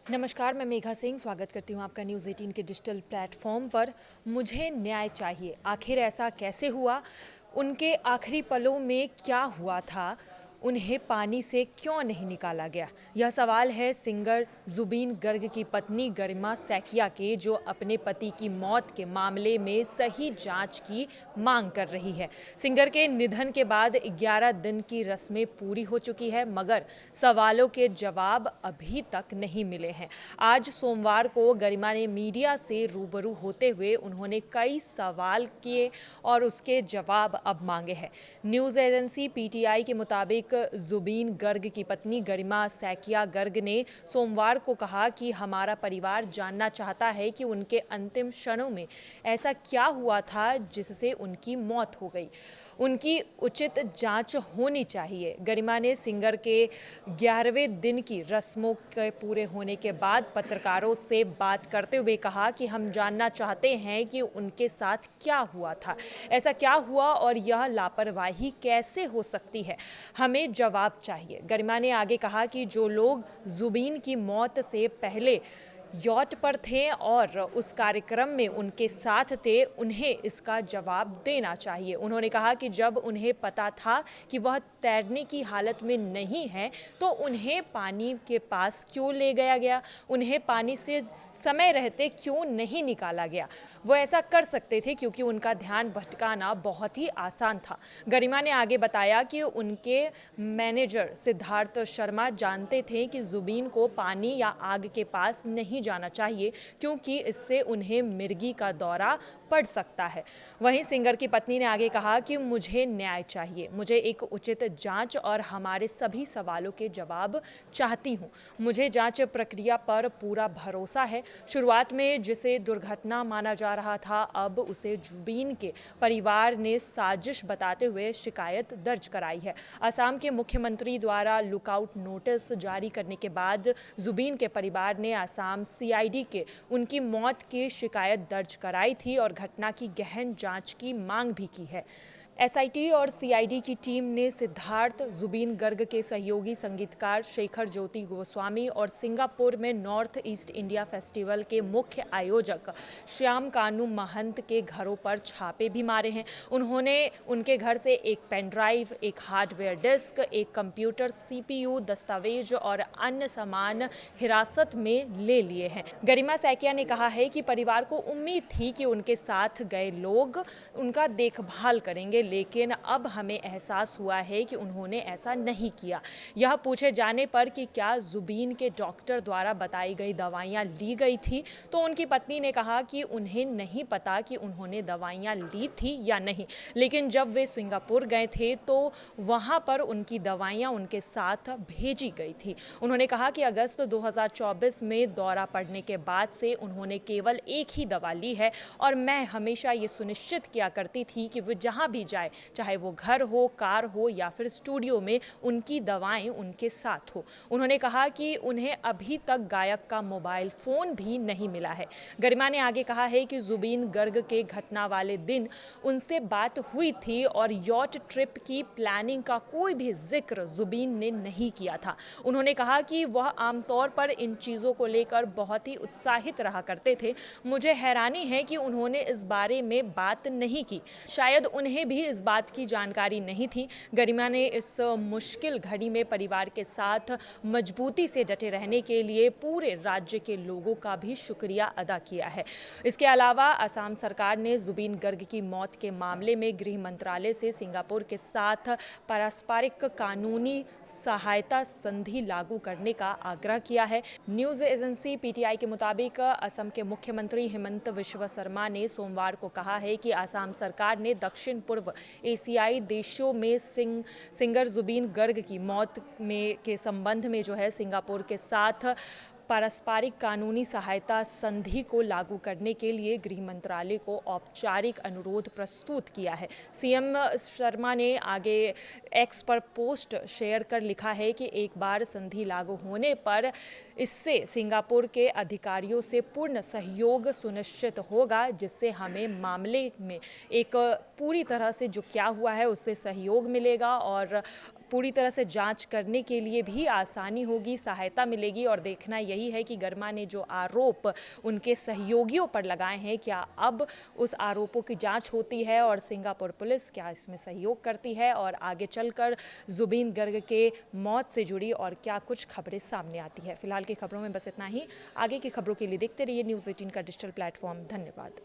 नमस्कार, मैं मेघा सिंह स्वागत करती हूँ आपका न्यूज़ 18 के डिजिटल प्लेटफॉर्म पर। मुझे न्याय चाहिए, आखिर ऐसा कैसे हुआ? उनके आखिरी पलों में क्या हुआ था? उन्हें पानी से क्यों नहीं निकाला गया? यह सवाल है सिंगर ज़ुबीन गर्ग की पत्नी गरिमा सैकिया के, जो अपने पति की मौत के मामले में सही जांच की मांग कर रही है। सिंगर के निधन के बाद 11 दिन की रस्में पूरी हो चुकी है, मगर सवालों के जवाब अभी तक नहीं मिले हैं। आज सोमवार को गरिमा ने मीडिया से रूबरू होते हुए उन्होंने कई सवाल किए और उसके जवाब अब मांगे हैं। न्यूज़ एजेंसी पीटीआई के मुताबिक ज़ुबीन गर्ग की पत्नी गरिमा सैकिया गर्ग ने सोमवार को कहा कि हमारा परिवार जानना चाहता है कि उनके अंतिम क्षणों में ऐसा क्या हुआ था जिससे उनकी मौत हो गई। उनकी उचित जांच होनी चाहिए। गरिमा ने सिंगर के 11वें दिन की रस्मों के पूरे होने के बाद पत्रकारों से बात करते हुए कहा कि हम जानना चाहते हैं कि उनके साथ क्या हुआ था, ऐसा क्या हुआ और यह लापरवाही कैसे हो सकती है, हमें जवाब चाहिए। गरिमा ने आगे कहा कि जो लोग ज़ुबीन की मौत से पहले यॉट पर थे और उस कार्यक्रम में उनके साथ थे, उन्हें इसका जवाब देना चाहिए। उन्होंने कहा कि जब उन्हें पता था कि वह तैरने की हालत में नहीं है, तो उन्हें पानी के पास क्यों ले गया गया? उन्हें पानी से समय रहते क्यों नहीं निकाला गया? वो ऐसा कर सकते थे क्योंकि उनका ध्यान भटकाना बहुत ही आसान था। गरिमा ने आगे बताया कि उनके मैनेजर सिद्धार्थ शर्मा जानते थे कि ज़ुबीन को पानी या आग के पास नहीं जाना चाहिए, क्योंकि इससे उन्हें मिर्गी का दौरा पड़ सकता है। वहीं सिंगर की पत्नी ने आगे कहा कि मुझे न्याय चाहिए, मुझे एक उचित जांच और हमारे सभी सवालों के जवाब चाहती हूं। मुझे जांच प्रक्रिया पर पूरा भरोसा है। शुरुआत में जिसे दुर्घटना माना जा रहा था, अब उसे ज़ुबीन के परिवार ने साजिश बताते हुए शिकायत दर्ज कराई है। असम के मुख्यमंत्री द्वारा लुकआउट नोटिस जारी करने के बाद ज़ुबीन के परिवार ने असम सीआईडी के उनकी मौत की शिकायत दर्ज कराई थी और घटना की गहन जांच की मांग भी की है। एसआईटी और सीआईडी की टीम ने सिद्धार्थ, ज़ुबीन गर्ग के सहयोगी संगीतकार शेखर ज्योति गोस्वामी और सिंगापुर में नॉर्थ ईस्ट इंडिया फेस्टिवल के मुख्य आयोजक श्याम कानू महंत के घरों पर छापे भी मारे हैं। उन्होंने उनके घर से एक पेन ड्राइव, एक हार्डवेयर डिस्क, एक कंप्यूटर, सीपीयू, दस्तावेज और अन्य सामान हिरासत में ले लिए हैं। गरिमा सैकिया ने कहा है कि परिवार को उम्मीद थी कि उनके साथ गए लोग उनका देखभाल करेंगे, लेकिन अब हमें एहसास हुआ है कि उन्होंने ऐसा नहीं किया। यह पूछे जाने पर कि क्या ज़ुबीन के डॉक्टर द्वारा बताई गई दवाइयां ली गई थी, तो उनकी पत्नी ने कहा कि उन्हें नहीं पता कि उन्होंने दवाइयां ली थी या नहीं, लेकिन जब वे सिंगापुर गए थे तो वहां पर उनकी दवाइयां उनके साथ भेजी गई थी। उन्होंने कहा कि अगस्त 2024 में दौरा पड़ने के बाद से उन्होंने केवल एक ही दवा ली है और मैं हमेशा ये सुनिश्चित किया करती थी कि वो जहाँ भी जाए, चाहे वो घर हो, कार हो या फिर स्टूडियो में, उनकी दवाएं उनके साथ हो। उन्होंने कहा कि उन्हें अभी तक गायक का मोबाइल फ़ोन भी नहीं मिला है। गरिमा ने आगे कहा है कि ज़ुबीन गर्ग के घटना वाले दिन उनसे बात हुई थी और यॉट ट्रिप की प्लानिंग का कोई भी जिक्र ज़ुबीन ने नहीं किया था। उन्होंने कहा कि वह आमतौर पर इन चीज़ों को लेकर बहुत ही उत्साहित रहा करते थे। मुझे हैरानी है कि उन्होंने इस बारे में बात नहीं की। शायद उन्हें भी इस बात की जानकारी नहीं थी। गरिमा ने इस मुश्किल घड़ी में परिवार के साथ मजबूती से डटे रहने के लिए पूरे राज्य के लोगों का भी शुक्रिया अदा किया है। इसके अलावा असम सरकार ने ज़ुबीन गर्ग की मौत के मामले में गृह मंत्रालय से सिंगापुर के साथ पारस्परिक कानूनी सहायता संधि लागू करने का आग्रह किया है। न्यूज़ एजेंसी पीटीआई के मुताबिक असम के मुख्यमंत्री हेमंत विश्व शर्मा ने सोमवार को कहा है कि असम सरकार ने दक्षिण पूर्व एशियाई देशों में सिंगर ज़ुबीन गर्ग की मौत के संबंध में जो है सिंगापुर के साथ पारस्परिक कानूनी सहायता संधि को लागू करने के लिए गृह मंत्रालय को औपचारिक अनुरोध प्रस्तुत किया है। सीएम शर्मा ने आगे एक्स पर पोस्ट शेयर कर लिखा है कि एक बार संधि लागू होने पर इससे सिंगापुर के अधिकारियों से पूर्ण सहयोग सुनिश्चित होगा, जिससे हमें मामले में एक पूरी तरह से जो क्या हुआ है उससे सहयोग मिलेगा और पूरी तरह से जांच करने के लिए भी आसानी होगी, सहायता मिलेगी। और देखना यही है कि गर्मा ने जो आरोप उनके सहयोगियों पर लगाए हैं, क्या अब उस आरोपों की जांच होती है और सिंगापुर पुलिस क्या इसमें सहयोग करती है, और आगे चलकर जुबीन गर्ग के मौत से जुड़ी और क्या कुछ खबरें सामने आती है। फिलहाल की खबरों में बस इतना ही। आगे की खबरों के लिए देखते रहिए न्यूज़ 18 का डिजिटल प्लेटफॉर्म। धन्यवाद।